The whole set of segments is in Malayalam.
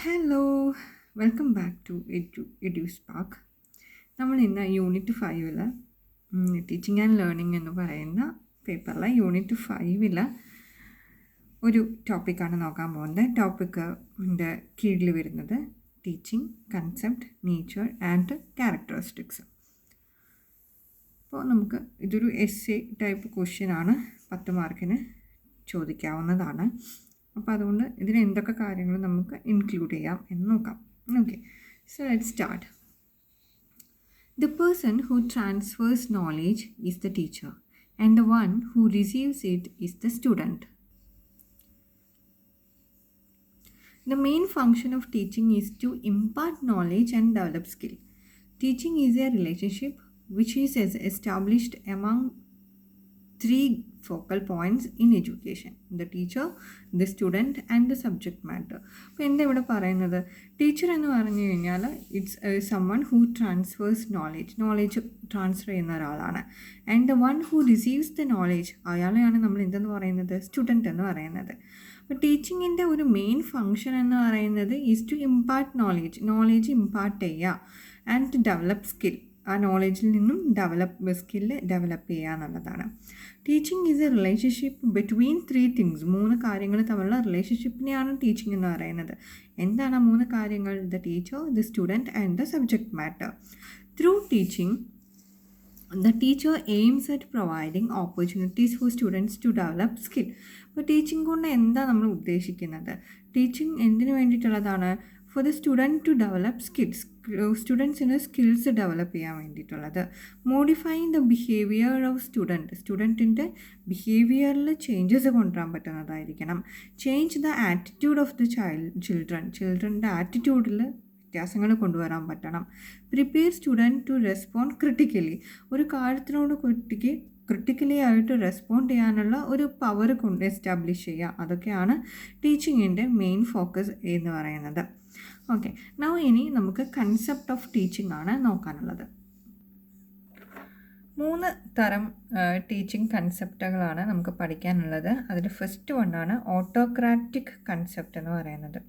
Hello welcome back to Edu Spark. നമ്മൾ ഇന്ന് യൂണിറ്റ് 5 ടീച്ചിങ് ആൻഡ് ലേണിംഗ് എന്ന് പറയുന്ന പേപ്പറിലെ യൂണിറ്റ് 5 ഒരു ടോപ്പിക്കാണ് നോക്കാൻ പോകുന്നത്. ടോപ്പിക്കിൻ്റെ കീഴിൽ വരുന്നത് teaching concept, nature and characteristics. അപ്പോൾ നമുക്ക് ഇതൊരു എസ്സേ ടൈപ്പ് ക്വസ്റ്റ്യനാണ്, 10 മാർക്കിന് ചോദിക്കാവുന്നതാണ്. അപ്പോൾ അതുകൊണ്ട് ഇതിൽ എന്തൊക്കെ കാര്യങ്ങൾ നമുക്ക് ഇൻക്ലൂഡ് ചെയ്യാം എന്ന് നോക്കാം. Okay, so let start. The person who transfers knowledge is the teacher and the one who receives it is the student. The main function of teaching is to impart knowledge and develop skill. Teaching is a relationship which is established among 3 focal points in education: the teacher, the student and the subject matter. അപ്പോൾ എന്താ ഇവിടെ പറയുന്നത്? ടീച്ചർ എന്ന് പറഞ്ഞു കഴിഞ്ഞാൽ it's someone who transfers knowledge transfer ചെയ്യുന്ന ഒരാളാണ്. And the one who receives the knowledge, അയാളെയാണ് നമ്മൾ എന്തെന്ന് പറയുന്നത്? സ്റ്റുഡൻറ്റ് എന്ന് പറയുന്നത്. അപ്പോൾ ടീച്ചിങ്ങിൻ്റെ ഒരു മെയിൻ ഫങ്ഷൻ എന്ന് പറയുന്നത് is to impart knowledge impart ചെയ്യുക ആൻഡ് ടു ഡെവലപ്പ് സ്കിൽ, ആ നോളേജിൽ നിന്നും സ്കില്ല് ഡെവലപ്പ് ചെയ്യുക എന്നുള്ളതാണ്. Teaching is a relationship between 3 things. 3 കാര്യങ്ങൾ തമ്മിലുള്ള റിലേഷൻഷിപ്പിനെയാണ് ടീച്ചിങ് എന്ന് പറയുന്നത്. എന്താണ് ആ 3 കാര്യങ്ങൾ? The teacher, the student and the subject matter. Through teaching the teacher aims at providing opportunities for students to develop skill. അപ്പോൾ ടീച്ചിങ് കൊണ്ട് എന്താ നമ്മൾ ഉദ്ദേശിക്കുന്നത്? ടീച്ചിങ് എന്തിനു വേണ്ടിയിട്ടുള്ളതാണ്? For the student to develop skills, സ്റ്റുഡൻസിന് സ്കിൽസ് ഡെവലപ്പ് ചെയ്യാൻ വേണ്ടിയിട്ടുള്ളത്. മോഡിഫൈങ് ദ ബിഹേവിയർ ഓഫ് സ്റ്റുഡൻറ്റിൻ്റെ ബിഹേവിയറിൽ ചേഞ്ചസ് കൊണ്ടുവരാൻ പറ്റുന്നതായിരിക്കണം. Change the attitude of the ചിൽഡ്രൻ്റെ ആറ്റിറ്റ്യൂഡിൽ വ്യത്യാസങ്ങൾ കൊണ്ടുവരാൻ പറ്റണം. Prepare student to respond critically, ഒരു കാര്യത്തിനോട് കുട്ടിക്ക് ക്രിട്ടിക്കലി ആയിട്ട് റെസ്പോണ്ട് ചെയ്യാനുള്ള ഒരു പവർ കൊണ്ട് എസ്റ്റാബ്ലിഷ് ചെയ്യുക. അതൊക്കെയാണ് ടീച്ചിങ്ങിൻ്റെ മെയിൻ ഫോക്കസ് എന്ന് പറയുന്നത്. ഓക്കെ, നൗ ഇനി നമുക്ക് കൺസെപ്റ്റ് ഓഫ് ടീച്ചിങ് ആണ് നോക്കാനുള്ളത്. 3 തരം ടീച്ചിങ് കൺസെപ്റ്റുകളാണ് നമുക്ക് പഠിക്കാനുള്ളത്. അതിൽ ഫസ്റ്റ് വണ്ണാണ് ഓട്ടോക്രാറ്റിക് കൺസെപ്റ്റ് എന്ന് പറയുന്നത്.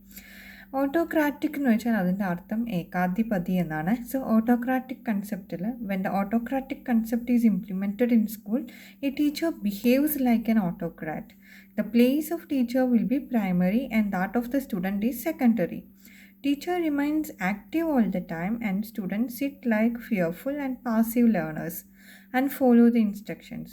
ഓട്ടോക്രാറ്റിക് എന്ന് വെച്ചാൽ അതിൻ്റെ അർത്ഥം ഏകാധിപതി എന്നാണ്. സോ ഓട്ടോക്രാറ്റിക് കൺസെപ്റ്റിൽ when the autocratic concept is implemented in school, a teacher behaves like an autocrat. The place of teacher will be primary and that of the student is secondary. Teacher remains active all the time and students sit like fearful and passive learners and follow the instructions.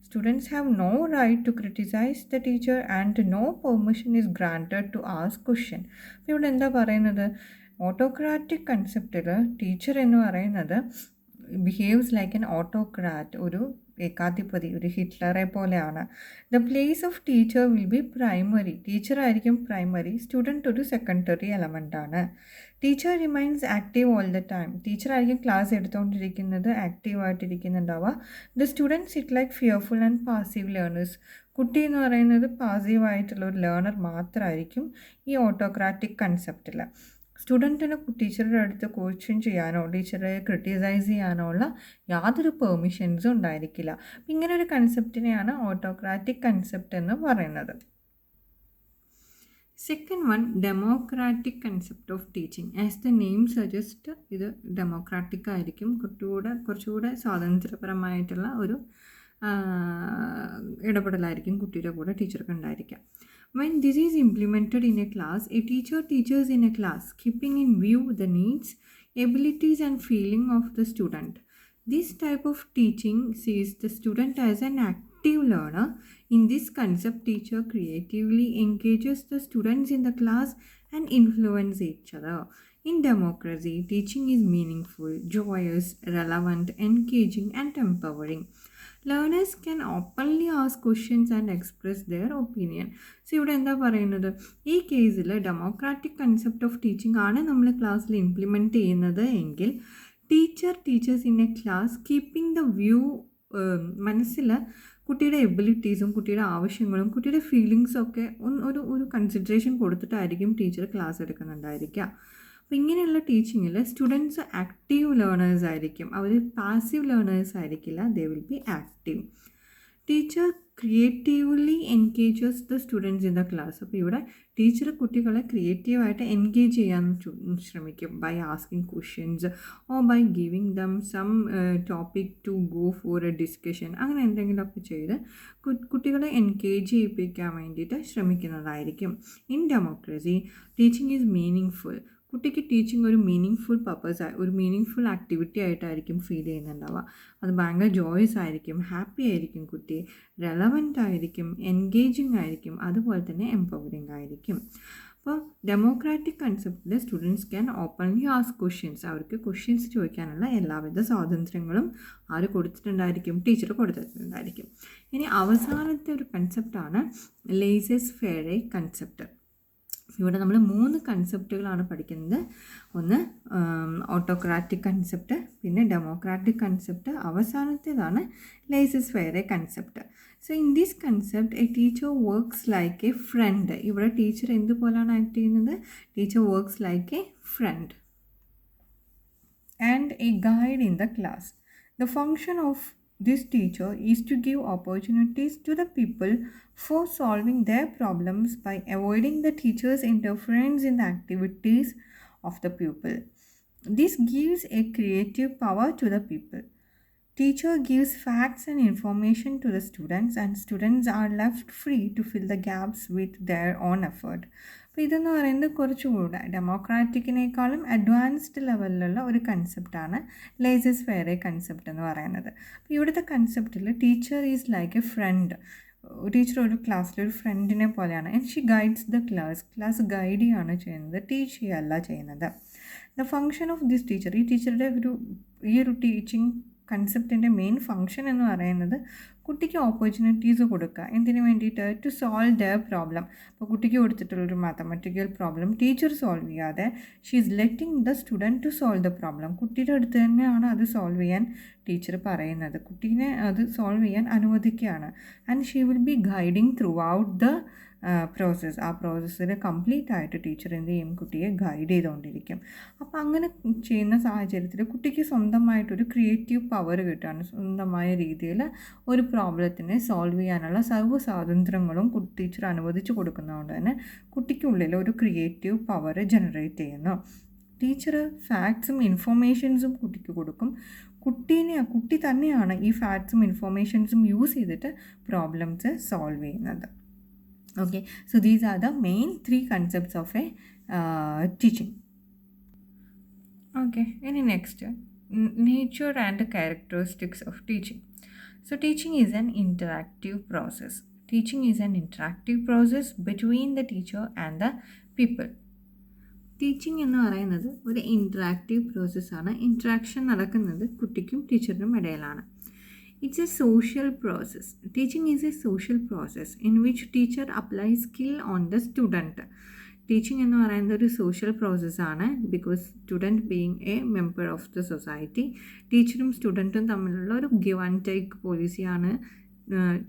Students have no right to criticize the teacher and no permission is granted to ask question. അപ്പോൾ ഇവിടെ എന്താ പറയുന്നത്? ഓട്ടോക്രാറ്റിക് കൺസെപ്റ്റിൽ ടീച്ചർ എന്ന് പറയുന്നത് ബിഹേവ്സ് ലൈക്ക് എൻ ഓട്ടോക്രാറ്റ്, ഒരു ഏകാധിപതി, ഒരു ഹിറ്റ്ലറെ പോലെയാണ്. The place of teacher will be primary, ടീച്ചറായിരിക്കും പ്രൈമറി, സ്റ്റുഡൻറ്റ് ഒരു സെക്കൻഡറി എലമെൻ്റാണ്. Teacher remains active all the time, ടീച്ചറായിരിക്കും ക്ലാസ് എടുത്തുകൊണ്ടിരിക്കുന്നത്, ആക്റ്റീവായിട്ടിരിക്കുന്നുണ്ടാവുക. The student sit like fearful and passive learners, കുട്ടി എന്ന് പറയുന്നത് പാസീവായിട്ടുള്ള ഒരു ലേണർ മാത്രമായിരിക്കും ഈ ഓട്ടോക്രാറ്റിക് കൺസെപ്റ്റിൽ. സ്റ്റുഡൻറ്റിന് ടീച്ചറുടെ അടുത്ത് ക്വസ്റ്റ്യൻ ചെയ്യാനോ ടീച്ചറെ ക്രിട്ടിസൈസ് ചെയ്യാനോ ഉള്ള യാതൊരു പെർമിഷൻസും ഉണ്ടായിരിക്കില്ല. അപ്പം ഇങ്ങനെ ഒരു കൺസെപ്റ്റിനെയാണ് ഓട്ടോക്രാറ്റിക് കൺസെപ്റ്റ് എന്ന് പറയുന്നത്. Second one, democratic concept of teaching. As the name suggest, ഇത് ഡെമോക്രാറ്റിക് ആയിരിക്കും, കുറച്ചുകൂടെ സ്വാതന്ത്ര്യപരമായിട്ടുള്ള ഒരു ഇടപെടലായിരിക്കും കുട്ടിയുടെ കൂടെ ടീച്ചർക്ക് ഉണ്ടായിരിക്കുക. When this is implemented in a class, a teacher teaches in a class, keeping in view the needs, abilities and feeling of the student. This type of teaching sees the student as an active learner. In this concept, teacher creatively engages the students in the class and influence each other. In democracy, teaching is meaningful, joyous, relevant, engaging and empowering. Learners can openly ask questions and express their opinion. So ഇവിടെ എന്താ പറയുന്നത്? ഈ കേസിൽ ഡെമോക്രാറ്റിക് കൺസെപ്റ്റ് ഓഫ് ടീച്ചിങ് ആണ് നമ്മൾ ക്ലാസ്സിൽ ഇംപ്ലിമെൻറ്റ് ചെയ്യുന്നത് എങ്കിൽ teachers in A class keeping the view, മനസ്സിൽ കുട്ടിയുടെ എബിലിറ്റീസും കുട്ടിയുടെ ആവശ്യങ്ങളും കുട്ടിയുടെ ഫീലിങ്സും ഒക്കെ ഒരു കൺസിഡറേഷൻ കൊടുത്തിട്ടായിരിക്കും ടീച്ചർ ക്ലാസ് എടുക്കുന്നുണ്ടായിരിക്കുക. അപ്പോൾ ഇങ്ങനെയുള്ള ടീച്ചിങ്ങിൽ സ്റ്റുഡൻസ് ആക്റ്റീവ് ലേണേഴ്സ് ആയിരിക്കും, അവർ പാസീവ് ലേണേഴ്സ് ആയിരിക്കില്ല, they will be active. Teacher creatively engages the students in the class. അപ്പോൾ ഇവിടെ ടീച്ചർ കുട്ടികളെ ക്രിയേറ്റീവായിട്ട് എൻഗേജ് ചെയ്യാൻ ശ്രമിക്കും by asking questions or by giving them some topic to go for a discussion. അങ്ങനെ എന്തെങ്കിലുമൊക്കെ ചെയ്ത് കുട്ടികളെ എൻഗേജ് ചെയ്യിപ്പിക്കാൻ വേണ്ടിയിട്ട് ശ്രമിക്കുന്നതായിരിക്കും. In democracy teaching is meaningful. കുട്ടിക്ക് ടീച്ചിങ് ഒരു മീനിങ് ഫുൾ ഒരു മീനിങ് ഫുൾ ആക്ടിവിറ്റി ആയിട്ടായിരിക്കും ഫീൽ ചെയ്യുന്നുണ്ടാവുക. അത് ഭയങ്കര ജോയ്സ് ആയിരിക്കും, ഹാപ്പി ആയിരിക്കും, കുട്ടി റെലവൻ്റ് ആയിരിക്കും, എൻഗേജിങ് ആയിരിക്കും, അതുപോലെ തന്നെ എംപവറിങ് ആയിരിക്കും. അപ്പോൾ ഡെമോക്രാറ്റിക് കൺസെപ്റ്റിൽ students can openly ask questions. അവർക്ക് ക്വസ്റ്റ്യൻസ് ചോദിക്കാനുള്ള എല്ലാവിധ സ്വാതന്ത്ര്യങ്ങളും ആര് കൊടുത്തിട്ടുണ്ടായിരിക്കും? ടീച്ചർ കൊടുത്തിട്ടുണ്ടായിരിക്കും. ഇനി അവസാനത്തെ ഒരു കൺസെപ്റ്റാണ് ലേസസ് ഫെയറെ കൺസെപ്റ്റ്. ഇവിടെ നമ്മൾ 3 കൺസെപ്റ്റുകളാണ് പഠിക്കുന്നത്. ഒന്ന് ഓട്ടോക്രാറ്റിക് കൺസെപ്റ്റ്, പിന്നെ ഡെമോക്രാറ്റിക് കൺസെപ്റ്റ്, അവസാനത്തേതാണ് laissez faire concept. So in this concept a teacher works like a friend. ഇവിടെ ടീച്ചർ എന്തുപോലാണ് ആക്ട് ചെയ്യുന്നത്? Teacher works like a friend and a guide in the class. The function of this teacher is to give opportunities to the people for solving their problems by avoiding the teacher's interference in the activities of the pupil. This gives a creative power to the people. Teacher gives facts and information to the students and students are left free to fill the gaps with their own effort. അപ്പോൾ ഇതെന്ന് പറയുന്നത് കുറച്ചുകൂടെ ഡെമോക്രാറ്റിക്കിനേക്കാളും അഡ്വാൻസ്ഡ് ലെവലിലുള്ള ഒരു കൺസെപ്റ്റാണ് ലേസസ് ഫെയറെ കൺസെപ്റ്റ് എന്ന് പറയുന്നത്. അപ്പോൾ ഇവിടുത്തെ കൺസെപ്റ്റിൽ teacher is like a friend. Teacher ഒരു ക്ലാസ്സിലൊരു ഫ്രണ്ടിനെ പോലെയാണ്. And she guides the class guide ചെയ്യുകയാണ് ചെയ്യുന്നത്, ടീച്ച് ചെയ്യുകയല്ല ചെയ്യുന്നത്. The function of this teacher, ഈ ടീച്ചറുടെ ഈ ഒരു ടീച്ചിങ് കൺസെപ്റ്റിൻ്റെ മെയിൻ ഫങ്ഷൻ എന്ന് പറയുന്നത് കുട്ടിക്ക് ഓപ്പർച്യൂണിറ്റീസ് കൊടുക്കുക. എന്തിനു വേണ്ടിയിട്ട്? To solve their problem. അപ്പോൾ കുട്ടിക്ക് കൊടുത്തിട്ടുള്ളൊരു മാത്തമാറ്റിക്കൽ പ്രോബ്ലം ടീച്ചർ സോൾവ് ചെയ്യാതെ she is letting the student to solve the problem. കുട്ടിയുടെ അടുത്ത് തന്നെയാണ് അത് സോൾവ് ചെയ്യാൻ ടീച്ചർ പറയുന്നത്, കുട്ടീനെ അത് സോൾവ് ചെയ്യാൻ അനുവദിക്കുകയാണ്. And she will be guiding throughout the process. ആ പ്രോസസ്സിൽ കംപ്ലീറ്റ് ആയിട്ട് ടീച്ചർ എന്ത് ചെയ്യും? കുട്ടിയെ ഗൈഡ് ചെയ്തുകൊണ്ടിരിക്കും. അപ്പോൾ അങ്ങനെ ചെയ്യുന്ന സാഹചര്യത്തിൽ കുട്ടിക്ക് സ്വന്തമായിട്ടൊരു ക്രിയേറ്റീവ് പവർ കിട്ടുകയാണ്. സ്വന്തമായ രീതിയിൽ ഒരു പ്രോബ്ലത്തിനെ സോൾവ് ചെയ്യാനുള്ള സർവ്വ സ്വാതന്ത്ര്യങ്ങളും ടീച്ചർ അനുവദിച്ചു കൊടുക്കുന്നതുകൊണ്ട് തന്നെ കുട്ടിക്കുള്ളിൽ ഒരു ക്രിയേറ്റീവ് പവർ ജനറേറ്റ് ചെയ്യുന്നു. ടീച്ചർ ഫാക്ട്സും ഇൻഫോർമേഷൻസും കുട്ടിക്ക് കൊടുക്കും. കുട്ടി തന്നെയാണ് ഈ ഫാക്ട്സും ഇൻഫോർമേഷൻസും യൂസ് ചെയ്തിട്ട് പ്രോബ്ലംസ് സോൾവ് ചെയ്യുന്നത്. Okay, so these are the main 3 concepts of a teaching. Okay, any next, nature and characteristics of teaching. So teaching is an interactive process. Teaching is an interactive process between the teacher and the people. Teaching എന്ന് പറയുന്നത് ഒരു ഇൻറ്ററാക്റ്റീവ് പ്രോസസ്സാണ്. ഇൻറ്ററാക്ഷൻ നടക്കുന്നത് കുട്ടിക്കും ടീച്ചറിനും ഇടയിലാണ്. It's a social process. Teaching is a social process in which teacher applies skill on the student. Teaching എന്ന് പറയുന്നത് ഒരു സോഷ്യൽ പ്രോസസ്സാണ്. Because student being a member of the society, ടീച്ചറും സ്റ്റുഡൻറ്റും തമ്മിലുള്ള ഒരു ഗിവ് ആൻഡ് ടേക്ക് പോളിസിയാണ്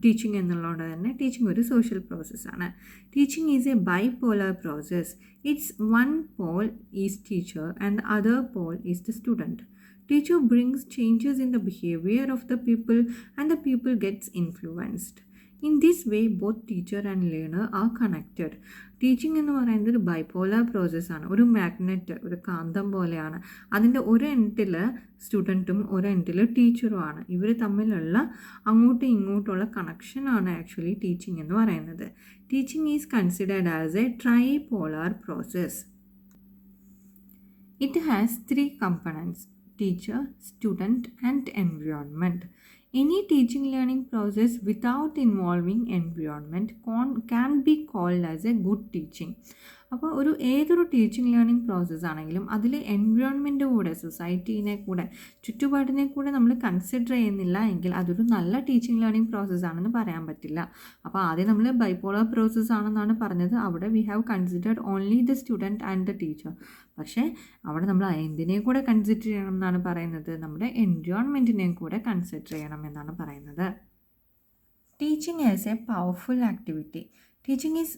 ടീച്ചിങ് എന്നുള്ളത് തന്നെ ടീച്ചിങ് ഒരു സോഷ്യൽ പ്രോസസ്സാണ്. Teaching is a bipolar process. It's one pole is teacher and other pole is the student. Teacher brings changes in the behavior of the people and the people gets influenced. In this way, both teacher and learner are connected. Teaching എന്ന് പറയുന്നത് ഒരു ബൈപോളർ പ്രോസസ്സാണ്. ഒരു മാഗ്നറ്റ്, ഒരു കാന്തം പോലെയാണ്. അതിൻ്റെ ഒരു എൻഡിൽ സ്റ്റുഡൻറ്റും ഒരു എൻഡിൽ ടീച്ചറുമാണ്. ഇവർ തമ്മിലുള്ള അങ്ങോട്ടും ഇങ്ങോട്ടുള്ള കണക്ഷനാണ് ആക്ച്വലി ടീച്ചിങ് എന്ന് പറയുന്നത്. Teaching is considered as a tripolar process. It has 3 components: teacher, student and environment. Any teaching learning process without involving environment can be called as a good teaching. അപ്പോൾ ഏതൊരു ടീച്ചിങ് ലേണിംഗ് പ്രോസസ്സ് ആണെങ്കിലും അതിൽ എൻവയോൺമെൻറ്റ് കൂടെ, സൊസൈറ്റീനെ കൂടെ, ചുറ്റുപാടിനെ കൂടെ നമ്മൾ കൺസിഡർ ചെയ്യുന്നില്ല എങ്കിൽ അതൊരു നല്ല ടീച്ചിങ് ലേണിംഗ് പ്രോസസ്സാണെന്ന് പറയാൻ പറ്റില്ല. അപ്പോൾ ആദ്യം നമ്മൾ ബൈപോളർ പ്രോസസ്സ് ആണെന്നാണ് പറഞ്ഞത്. അവിടെ we have considered only the student and the teacher. പക്ഷേ അവിടെ നമ്മൾ എന്തിനെ കൂടെ കൺസിഡർ ചെയ്യണം എന്നാണ് പറയുന്നത്? നമ്മുടെ എൻവയോൺമെൻറ്റിനെയും കൂടെ കൺസിഡർ ചെയ്യണം എന്നാണ് പറയുന്നത്. Teaching is A powerful activity. Teaching is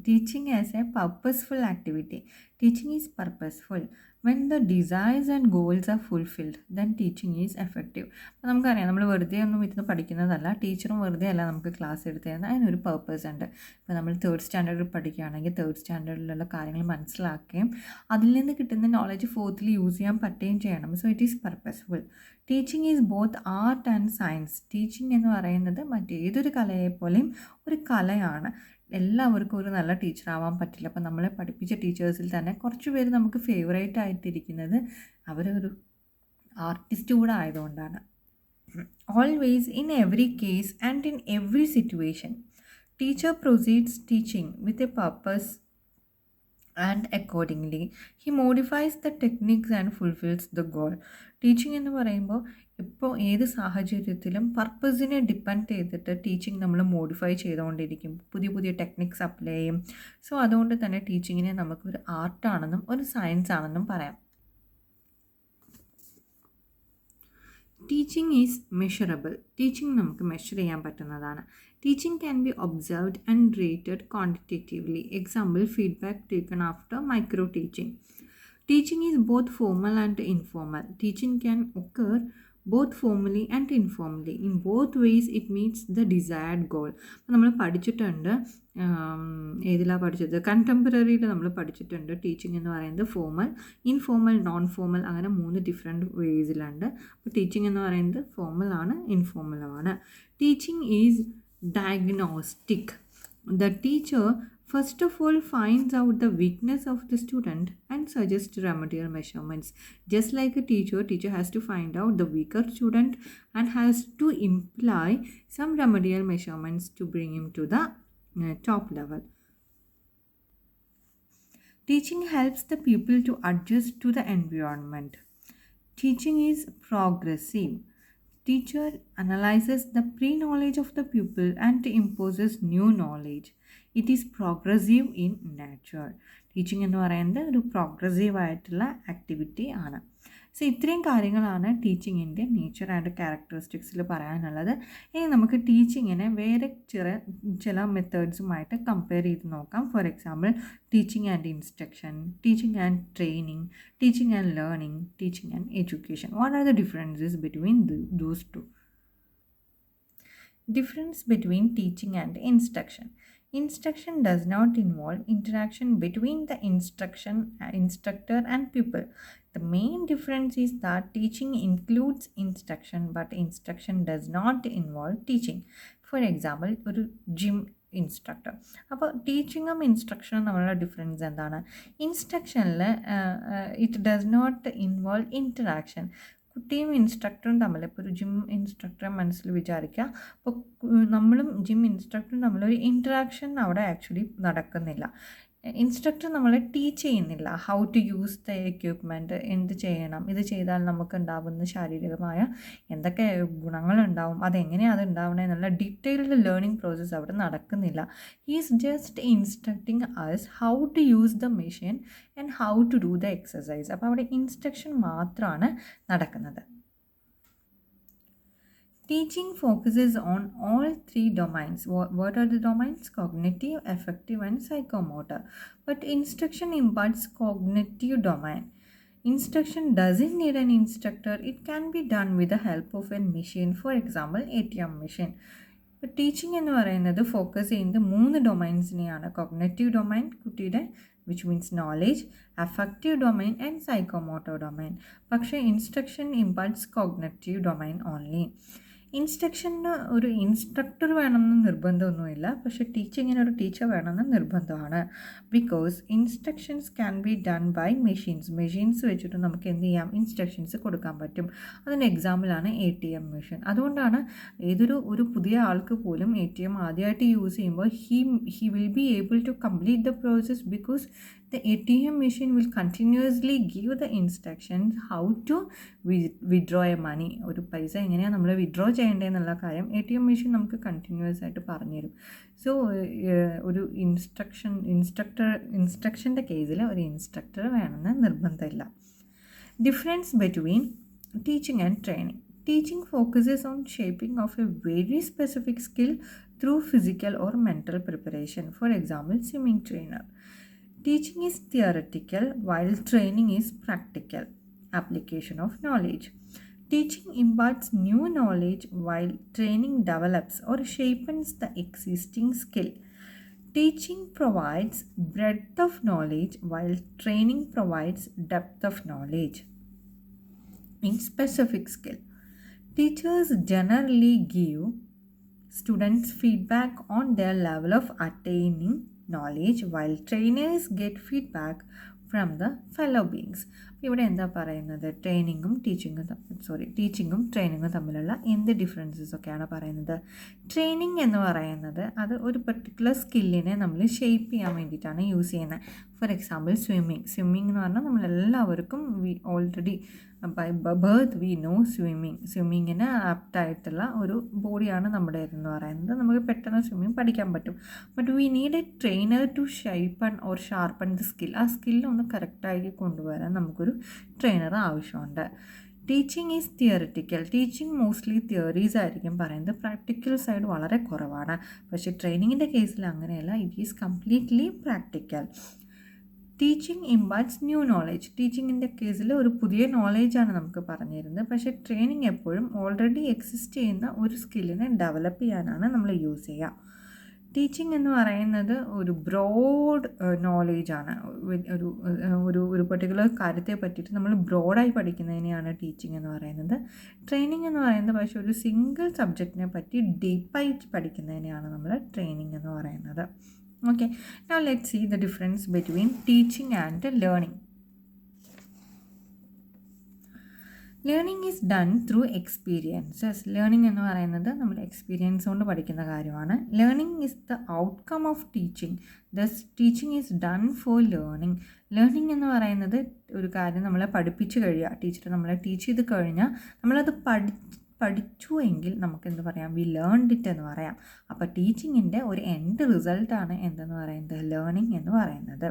teaching as a purposeful activity. Teaching is purposeful. When the desires and goals are fulfilled, then teaching is effective. അപ്പോൾ നമുക്കറിയാം, നമ്മൾ വെറുതെ ഒന്നും ഇരുന്ന് പഠിക്കുന്നതല്ല, ടീച്ചറും വെറുതെ അല്ല നമുക്ക് ക്ലാസ് എടുത്ത് തരുന്നത്, അതിനൊരു പേർപ്പസ് ഉണ്ട്. ഇപ്പോൾ നമ്മൾ 3rd സ്റ്റാൻഡേർഡിൽ പഠിക്കുകയാണെങ്കിൽ 3rd സ്റ്റാൻഡേർഡിലുള്ള കാര്യങ്ങൾ മനസ്സിലാക്കുകയും അതിൽ നിന്ന് കിട്ടുന്ന നോളജ് 4th യൂസ് ചെയ്യാൻ പറ്റുകയും ചെയ്യണം. So it is purposeful. Teaching is both art and science. Teaching എന്ന് പറയുന്നത് മറ്റേതൊരു കലയെപ്പോലെയും ഒരു കലയാണ്. എല്ലാവർക്കും ഒരു നല്ല ടീച്ചറാവാൻ പറ്റില്ല. അപ്പോൾ നമ്മളെ പഠിപ്പിച്ച ടീച്ചേഴ്സിൽ തന്നെ കുറച്ച് പേര് നമുക്ക് ഫേവറേറ്റ് ആയിട്ടിരിക്കുന്നത് അവരൊരു ആർട്ടിസ്റ്റ് കൂടെ ആയതുകൊണ്ടാണ്. Always, in every case and in every situation, teacher proceeds teaching with a purpose and accordingly he modifies the techniques and fulfils the goal. Teaching എന്ന് പറയുമ്പോൾ ഇപ്പോൾ ഏത് സാഹചര്യത്തിലും പർപ്പസിനെ ഡിപ്പെൻഡ് ചെയ്തിട്ട് ടീച്ചിങ് നമ്മൾ മോഡിഫൈ ചെയ്തുകൊണ്ടിരിക്കും, പുതിയ പുതിയ ടെക്നിക്സ് അപ്ലൈ ചെയ്യും. സോ അതുകൊണ്ട് തന്നെ ടീച്ചിങ്ങിനെ നമുക്കൊരു ആർട്ടാണെന്നും ഒരു സയൻസ് ആണെന്നും പറയാം. Teaching is measurable. ടീച്ചിങ് നമുക്ക് മെഷർ ചെയ്യാൻ പറ്റുന്നതാണ്. Teaching can be observed and rated quantitatively. Example, feedback taken after micro teaching. Teaching is both formal and informal. Teaching can occur both formally and informally. In both ways it meets the desired goal. നമ്മൾ പഠിച്ചിട്ടുണ്ട്, ഏതിലാണ് പഠിച്ചത്, കണ്ടംപററിയിൽ നമ്മൾ പഠിച്ചിട്ടുണ്ട് ടീച്ചിങ് എന്ന് പറയുന്നത് ഫോമൽ, ഇൻഫോമൽ, നോൺ ഫോമൽ, അങ്ങനെ 3 ഡിഫറെൻറ്റ് വേസിലുണ്ട്. അപ്പോൾ ടീച്ചിങ് എന്ന് പറയുന്നത് ഫോമലാണ്, ഇൻഫോമലുമാണ്. Teaching is diagnostic. The teacher first of all finds out the weakness of the student and suggests remedial measurements. Just like a teacher has to find out the weaker student and has to imply some remedial measurements to bring him to the top level. Teaching helps the pupil to adjust to the environment. Teaching is progressive. Teacher analyzes the pre-knowledge of the pupil and imposes new knowledge. It is progressive in nature. Teaching എന്ന് പറയുന്നത് ഒരു പ്രോഗ്രസീവ് ആയിട്ടുള്ള ആക്ടിവിറ്റി ആണ്. സോ ഇത്രയും കാര്യങ്ങളാണ് ടീച്ചിങ്ങിൻ്റെ നേച്ചർ ആൻഡ് ക്യാരക്ടറിസ്റ്റിക്സിൽ പറയാനുള്ളത്. ഇനി നമുക്ക് ടീച്ചിങ്ങിനെ വേറെ ചില മെത്തേഡ്സുമായിട്ട് കമ്പയർ ചെയ്ത് നോക്കാം. For example, teaching and instruction, teaching and training, teaching and learning, teaching and education. What are the differences between those two? Difference between teaching and instruction. Instruction does not involve interaction between the instructor and pupil. The main difference is that teaching includes instruction, but instruction does not involve teaching. For example, ഒരു ജിം ഇൻസ്ട്രക്ടർ. അപ്പോൾ ടീച്ചിങ്ങും ഇൻസ്ട്രക്ഷനും തമ്മിലുള്ള ഡിഫറൻസ് എന്താണ്? ഇൻസ്ട്രക്ഷനിൽ it does not involve interaction. കുട്ടിയും ഇൻസ്ട്രക്ടറും തമ്മിൽ, ഇപ്പോൾ ഒരു ജിം ഇൻസ്ട്രക്ടറെ മനസ്സിൽ വിചാരിക്കുക, അപ്പോൾ നമ്മളും ജിം ഇൻസ്ട്രക്ടറും തമ്മിലൊരു ഇൻറ്ററാക്ഷൻ അവിടെ ആക്ച്വലി നടക്കുന്നില്ല. ഇൻസ്ട്രക്ടർ നമ്മളെ ടീച്ച് ചെയ്യുന്നില്ല how to use the equipment, എന്ത് ചെയ്യണം, ഇത് ചെയ്താൽ നമുക്ക് ഉണ്ടാകുന്ന ശാരീരികമായ എന്തൊക്കെ ഗുണങ്ങളുണ്ടാവും, അതെങ്ങനെയാണ് അത് ഉണ്ടാവണേ എന്നുള്ള ഡീറ്റെയിൽഡ് ലേണിംഗ് പ്രോസസ്സ് അവിടെ നടക്കുന്നില്ല. He is just instructing as how to use the machine and how to do the exercise. അപ്പോൾ അവിടെ ഇൻസ്ട്രക്ഷൻ മാത്രമാണ് നടക്കുന്നത്. Teaching focuses on all 3 domains. What are the domains? Cognitive, affective and psychomotor. But instruction imparts cognitive domain. Instruction doesn't need an instructor. It can be done with the help of a machine. For example, ATM machine. But teaching എന്ന് പറയുന്നത് ഫോക്കസ് ചെയ്യുന്നത് 3 ഡൊമൈൻസിനെയാണ്. കോഗ്നറ്റീവ് ഡൊമൈൻ, കുട്ടിയുടെ which means knowledge, affective domain and psychomotor domain. പക്ഷേ instruction imparts cognitive domain only. ഇൻസ്ട്രക്ഷന് ഒരു ഇൻസ്ട്രക്ടർ വേണമെന്ന് നിർബന്ധമൊന്നുമില്ല, പക്ഷേ ടീച്ചിങ്ങിന് ഒരു ടീച്ചർ വേണമെന്ന് നിർബന്ധമാണ്. Because instructions can be done by machines വെച്ചിട്ട് നമുക്ക് എന്ത് ചെയ്യാം, ഇൻസ്ട്രക്ഷൻസ് കൊടുക്കാൻ പറ്റും. അതിൻ്റെ എക്സാമ്പിളാണ് ATM മെഷീൻ. അതുകൊണ്ടാണ് ഒരു പുതിയ ആൾക്ക് പോലും ATM ആദ്യമായിട്ട് യൂസ് ചെയ്യുമ്പോൾ he will be able to complete the process because the ATM machine will continuously give the instructions how to withdraw a money. ഒരു പൈസ എങ്ങനെയാണ് നമ്മൾ വിഡ്രോ ചെയ്യേണ്ടതെന്നുള്ള കാര്യം ATM മെഷീൻ നമുക്ക് കണ്ടിന്യൂസ് ആയിട്ട് പറഞ്ഞുതരും. സോ ഒരു ഇൻസ്ട്രക്ഷൻ്റെ കേസിൽ ഒരു ഇൻസ്ട്രക്ടർ വേണമെന്ന് നിർബന്ധമില്ല. Difference between teaching and training. Teaching focuses on shaping of a very specific skill through physical or mental preparation. For example, swimming trainer. Teaching is theoretical while training is practical application of knowledge. Teaching imparts new knowledge while training develops or shapens the existing skill. Teaching provides breadth of knowledge while training provides depth of knowledge in specific skill. Teachers generally give students feedback on their level of attaining knowledge while trainers get feedback from the fellow beings. ഇവിടെ എന്താ പറയുന്നത്, ടീച്ചിങ്ങും ട്രെയിനിങ്ങും തമ്മിലുള്ള എന്ത് ഡിഫറൻസസ് ഒക്കെയാണ് പറയുന്നത്. ട്രെയിനിങ് എന്ന് പറയുന്നത് അത് ഒരു പെർട്ടിക്കുലർ സ്കില്ലിനെ നമ്മൾ ഷേപ്പ് ചെയ്യാൻ വേണ്ടിയിട്ടാണ് യൂസ് ചെയ്യുന്നത്. ഫോർ എക്സാമ്പിൾ സ്വിമ്മിങ് എന്ന് പറഞ്ഞാൽ നമ്മളെല്ലാവർക്കും already by birth we know സ്വിമ്മിങ്ങിന് ആപ്റ്റായിട്ടുള്ള ഒരു ബോഡിയാണ് നമ്മുടെ എന്ന് പറയുന്നത്. നമുക്ക് പെട്ടെന്ന് സ്വിമ്മിങ് പഠിക്കാൻ പറ്റും. But we need a trainer to shape on or sharpen the skill. ആ സ്കില്ലൊന്ന് കറക്റ്റാക്കി കൊണ്ടുവരാൻ നമുക്കൊരു ട്രെയിനർ ആവശ്യമുണ്ട്. Teaching is theoretical. Teaching mostly theories ആയിരിക്കും പറയുന്നത്, പ്രാക്ടിക്കൽ സൈഡ് വളരെ കുറവാണ്. പക്ഷേ ട്രെയിനിങ്ങിൻ്റെ കേസിൽ അങ്ങനെയല്ല, it is completely practical. Teaching imparts new knowledge. ടീച്ചിങ്ങിൻ്റെ കേസിൽ ഒരു പുതിയ നോളേജാണ് നമുക്ക് പറഞ്ഞു തരുന്നത്. പക്ഷേ ട്രെയിനിങ് എപ്പോഴും ഓൾറെഡി എക്സിസ്റ്റ് ചെയ്യുന്ന ഒരു സ്കില്ലിനെ ഡെവലപ്പ് ചെയ്യാനാണ് നമ്മൾ യൂസ് ചെയ്യുക. ടീച്ചിങ് എന്ന് പറയുന്നത് ഒരു ബ്രോഡ് നോളേജാണ്. ഒരു പെർട്ടിക്കുലർ കാര്യത്തെ പറ്റിയിട്ട് നമ്മൾ ബ്രോഡായി പഠിക്കുന്നതിനെയാണ് ടീച്ചിങ് എന്ന് പറയുന്നത്. ട്രെയിനിങ് എന്ന് പറയുന്നത് പക്ഷേ ഒരു സിംഗിൾ സബ്ജക്റ്റിനെ പറ്റി ഡീപ്പായി പഠിക്കുന്നതിനെയാണ് നമ്മൾ ട്രെയിനിങ് എന്ന് പറയുന്നത്. Okay, now let's see the difference between teaching and learning. Learning is done through experiences. Learning എന്ന് പറയുന്നത് നമ്മൾ എക്സ്പീരിയൻസ് കൊണ്ട് പഠിക്കുന്ന കാര്യമാണ്. Learning is the outcome of teaching. Thus, teaching is done for learning. Learning എന്ന് പറയുന്നത് ഒരു കാര്യം നമ്മളെ പഠിപ്പിച്ച് കഴിയുക. ടീച്ചർ നമ്മളെ ടീച്ച് ചെയ്ത് കഴിഞ്ഞാൽ നമ്മളത് പഠിച്ചു എങ്കിൽ നമുക്ക് എന്ത് പറയാം, വി ലേൺഡ് ഇറ്റ് എന്ന് പറയാം. അപ്പോൾ ടീച്ചിങ്ങിൻ്റെ ഒരു എൻഡ് റിസൾട്ടാണ് എന്തെന്ന് പറയുന്നത്, ലേണിംഗ് എന്ന് പറയുന്നത്.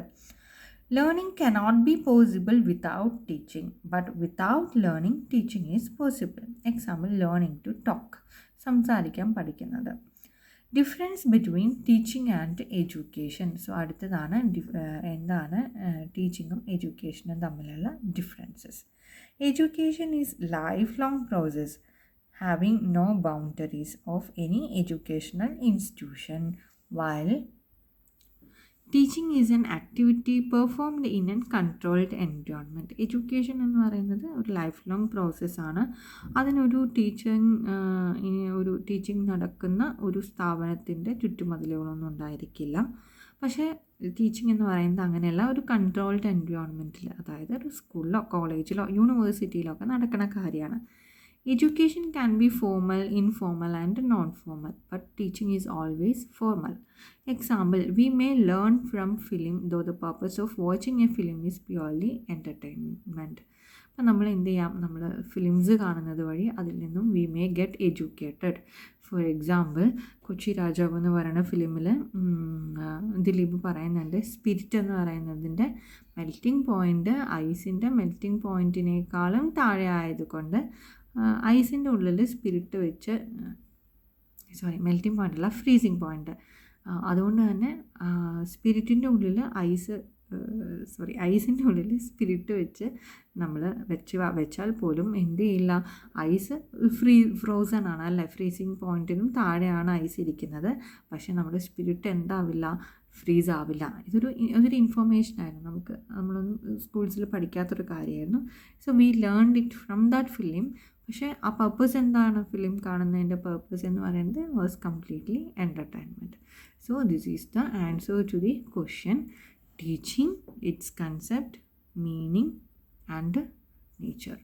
Learning cannot be possible without teaching, but without learning teaching is possible. Example, learning to talk, സംസാരിക്കാൻ പഠിക്കുന്നത്. Difference between teaching and education. So അടുത്തതാണ് എന്താണ് ടീച്ചിങ്ങും എഡ്യൂക്കേഷനും തമ്മിലുള്ള differences. Education is life long process having no boundaries of any educational institution, while teaching is an activity performed in a controlled environment. Education എന്ന് പറയുന്നത് ഒരു ലൈഫ് ലോങ് പ്രോസസ്സാണ്. അതിനൊരു ടീച്ചിങ് നടക്കുന്ന ഒരു സ്ഥാപനത്തിൻ്റെ ചുറ്റുമതിലുകളൊന്നും ഉണ്ടായിരിക്കില്ല. പക്ഷേ ടീച്ചിങ് എന്ന് പറയുന്നത് അങ്ങനെയല്ല, ഒരു കൺട്രോൾഡ് എൻവയോൺമെൻറ്റിൽ, അതായത് ഒരു സ്കൂളിലോ കോളേജിലോ യൂണിവേഴ്സിറ്റിയിലോ ഒക്കെ നടക്കുന്ന കാര്യമാണ്. Education can be formal, informal and non-formal, but teaching is always formal. Example, we may learn from film, though the purpose of watching a film is purely entertainment. അപ്പം നമ്മൾ എന്ത് ചെയ്യാം, നമ്മൾ ഫിലിംസ് കാണുന്നത് വഴി അതിൽ നിന്നും we may get educated. For example, Kochi രാജാവ് എന്ന് പറയുന്ന ഫിലിമിൽ ദിലീപ് പറയുന്നുണ്ട്, സ്പിരിറ്റ് എന്ന് പറയുന്നതിൻ്റെ മെൽറ്റിംഗ് പോയിൻ്റ് ഐസിൻ്റെ മെൽറ്റിംഗ് പോയിൻറ്റിനേക്കാളും താഴെ ആയതുകൊണ്ട് ഐസിൻ്റെ ഉള്ളിൽ സ്പിരിറ്റ് വെച്ച് മെൽറ്റിംഗ് പോയിൻ്റ് അല്ല, ഫ്രീസിങ് പോയിൻ്റ്. അതുകൊണ്ട് തന്നെ സ്പിരിറ്റിൻ്റെ ഉള്ളിൽ ഐസിൻ്റെ ഉള്ളിൽ സ്പിരിറ്റ് വെച്ച് നമ്മൾ വെച്ചാൽ പോലും എന്ത് ചെയ്യില്ല, ഐസ് ഫ്രോസൺ ആണ് അല്ലേ, ഫ്രീസിങ് പോയിൻറ്റിനും താഴെയാണ് ഐസ് ഇരിക്കുന്നത്. പക്ഷേ നമ്മുടെ സ്പിരിറ്റ് എന്താവില്ല, ഫ്രീസ് ആവില്ല. ഇതൊരു ഇൻഫോർമേഷനായിരുന്നു, നമ്മളൊന്നും സ്കൂൾസിൽ പഠിക്കാത്തൊരു കാര്യമായിരുന്നു. So we learned it from that film. പക്ഷേ ആ പർപ്പസ് എന്താണ്, ഫിലിം കാണുന്നതിൻ്റെ പർപ്പസ് എന്ന് പറയുന്നത് was completely entertainment. So this is the answer to the question. Teaching, its concept, meaning and nature.